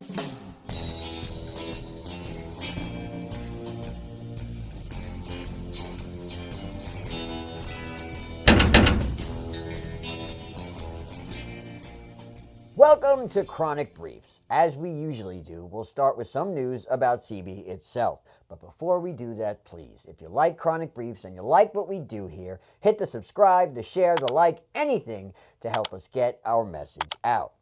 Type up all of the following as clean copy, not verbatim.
Welcome to Chronic Briefs. As we usually do, we'll start with some news about CB itself. But before we do that, please, if you like Chronic Briefs and you like what we do here, hit the subscribe, the share, the like, anything to help us get our message out.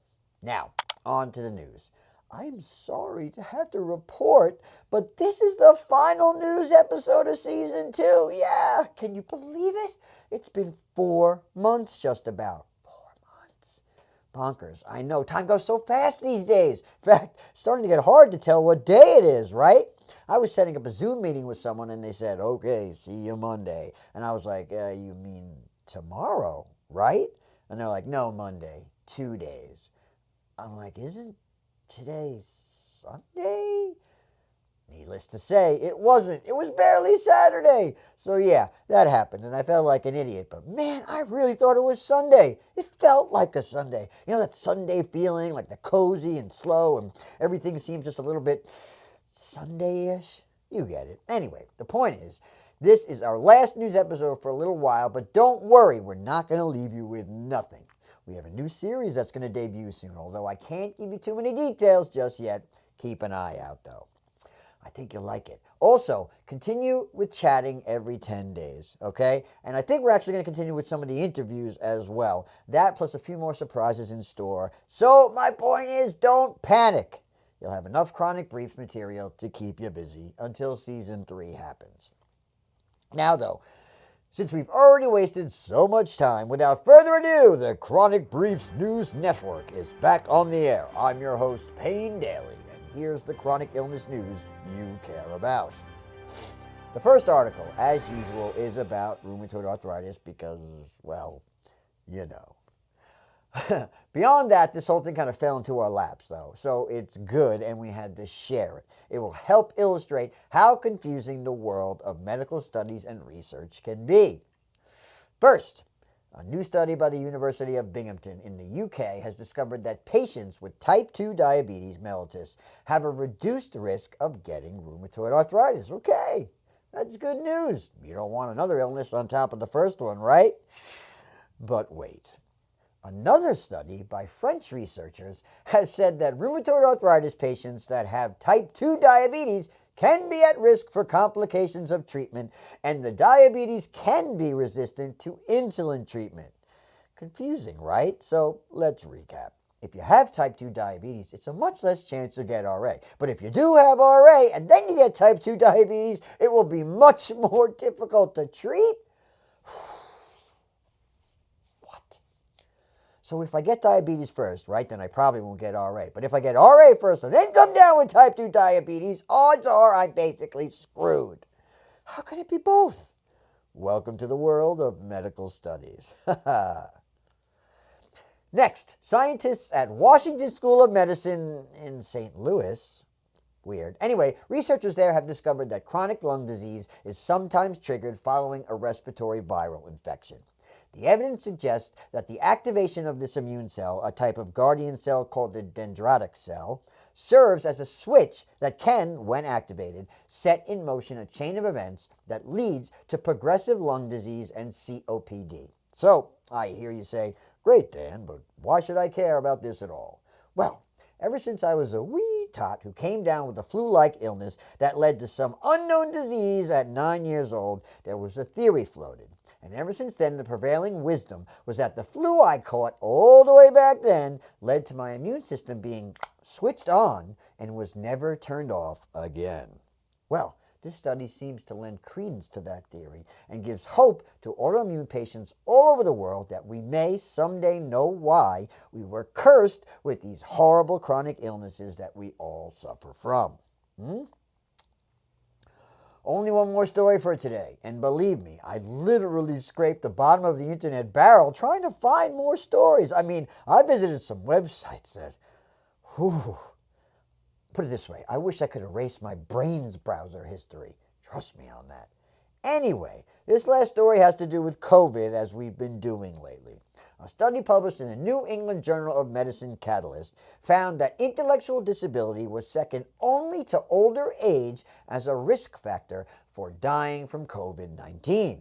Now, on to the news. I'm sorry to have to report, but this is the final news episode of Season 2. Yeah, can you believe it? It's been 4 months just about. Bonkers. I know. Time goes so fast these days. In fact, it's starting to get hard to tell what day it is, right? I was setting up a Zoom meeting with someone and they said, okay, see you Monday. And I was like, you mean tomorrow, right? And they're like, no, Monday, 2 days. I'm like, isn't today Sunday? Needless to say, it wasn't. It was barely Saturday. So yeah, that happened, and I felt like an idiot. But man, I really thought it was Sunday. It felt like a Sunday. You know that Sunday feeling, like the cozy and slow, and everything seems just a little bit Sunday-ish? You get it. Anyway, the point is, this is our last news episode for a little while, but don't worry, we're not going to leave you with nothing. We have a new series that's going to debut soon, although I can't give you too many details just yet. Keep an eye out, though. I think you'll like it. Also, continue with chatting every 10 days, okay? And I think we're actually going to continue with some of the interviews as well. That plus a few more surprises in store. So my point is, don't panic. You'll have enough Chronic Briefs material to keep you busy until Season 3 happens. Now, though, since we've already wasted so much time, without further ado, the Chronic Briefs News Network is back on the air. I'm your host, Payne Daly. Here's the chronic illness news you care about. The first article, as usual, is about rheumatoid arthritis because, well, you know. Beyond that, this whole thing kind of fell into our laps, though, so it's good and we had to share it. It will help illustrate how confusing the world of medical studies and research can be. First, a new study by the University of Binghamton in the UK has discovered that patients with type 2 diabetes mellitus have a reduced risk of getting rheumatoid arthritis. Okay, that's good news. You don't want another illness on top of the first one, right? But wait. Another study by French researchers has said that rheumatoid arthritis patients that have type 2 diabetes can be at risk for complications of treatment, and the diabetes can be resistant to insulin treatment. Confusing, right? So let's recap. If you have type 2 diabetes, it's a much less chance to get RA. But if you do have RA and then you get type 2 diabetes, it will be much more difficult to treat. So if I get diabetes first, right, then I probably won't get RA. But if I get RA first and then come down with type 2 diabetes, odds are I'm basically screwed. How can it be both? Welcome to the world of medical studies. Next, scientists at Washington School of Medicine in St. Louis. Weird. Anyway, researchers there have discovered that chronic lung disease is sometimes triggered following a respiratory viral infection. The evidence suggests that the activation of this immune cell, a type of guardian cell called the dendritic cell, serves as a switch that can, when activated, set in motion a chain of events that leads to progressive lung disease and COPD. So, I hear you say, great, Dan, but why should I care about this at all? Well, ever since I was a wee tot who came down with a flu-like illness that led to some unknown disease at 9 years old, there was a theory floated. And ever since then, the prevailing wisdom was that the flu I caught all the way back then led to my immune system being switched on and was never turned off again. Well, this study seems to lend credence to that theory and gives hope to autoimmune patients all over the world that we may someday know why we were cursed with these horrible chronic illnesses that we all suffer from. Only one more story for today, and believe me, I literally scraped the bottom of the internet barrel trying to find more stories. I mean, I visited some websites that, put it this way, I wish I could erase my brain's browser history. Trust me on that. Anyway, this last story has to do with COVID, as we've been doing lately. A study published in the New England Journal of Medicine Catalyst found that intellectual disability was second only to older age as a risk factor for dying from COVID-19.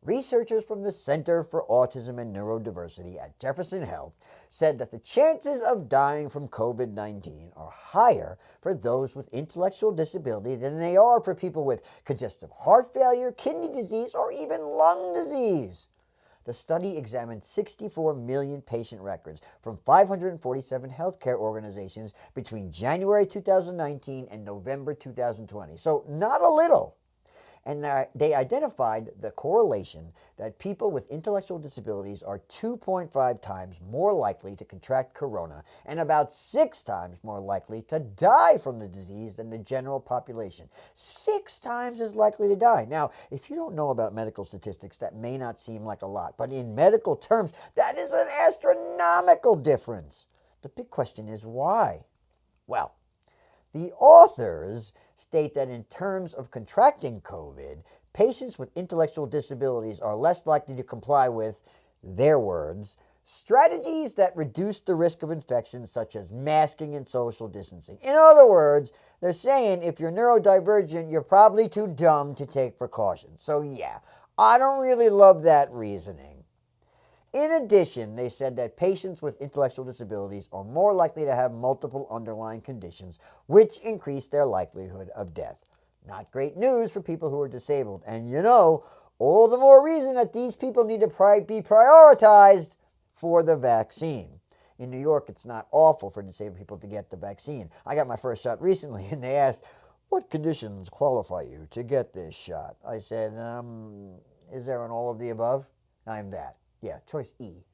Researchers from the Center for Autism and Neurodiversity at Jefferson Health said that the chances of dying from COVID-19 are higher for those with intellectual disability than they are for people with congestive heart failure, kidney disease, or even lung disease. The study examined 64 million patient records from 547 healthcare organizations between January 2019 and November 2020. So not a little. And they identified the correlation that people with intellectual disabilities are 2.5 times more likely to contract corona and about 6 times more likely to die from the disease than the general population. 6 times as likely to die. Now, if you don't know about medical statistics, that may not seem like a lot, but in medical terms, that is an astronomical difference. The big question is why? Well, the authors state that in terms of contracting COVID, patients with intellectual disabilities are less likely to comply with, their words, strategies that reduce the risk of infection such as masking and social distancing. In other words, they're saying if you're neurodivergent, you're probably too dumb to take precautions. So yeah, I don't really love that reasoning. In addition, they said that patients with intellectual disabilities are more likely to have multiple underlying conditions, which increase their likelihood of death. Not great news for people who are disabled. And all the more reason that these people need to be prioritized for the vaccine. In New York, it's not awful for disabled people to get the vaccine. I got my first shot recently, and they asked, what conditions qualify you to get this shot? I said, is there an all of the above? I'm that. Yeah, choice E.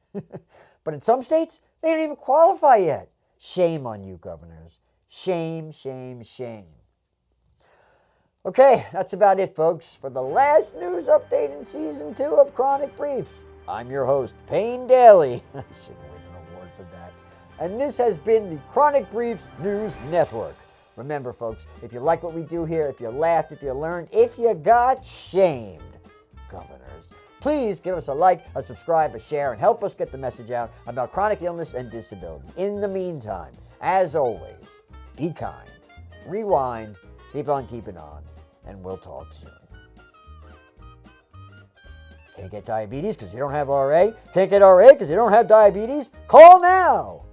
But in some states, they don't even qualify yet. Shame on you, governors. Shame, shame, shame. Okay, that's about it, folks, for the last news update in Season 2 of Chronic Briefs. I'm your host, Payne Daly. I should win an award for that. And this has been the Chronic Briefs News Network. Remember, folks, if you like what we do here, if you laughed, if you learned, if you got shamed, governors, please give us a like, a subscribe, a share, and help us get the message out about chronic illness and disability. In the meantime, as always, be kind, rewind, keep on keeping on, and we'll talk soon. Can't get diabetes because you don't have RA? Can't get RA because you don't have diabetes? Call now!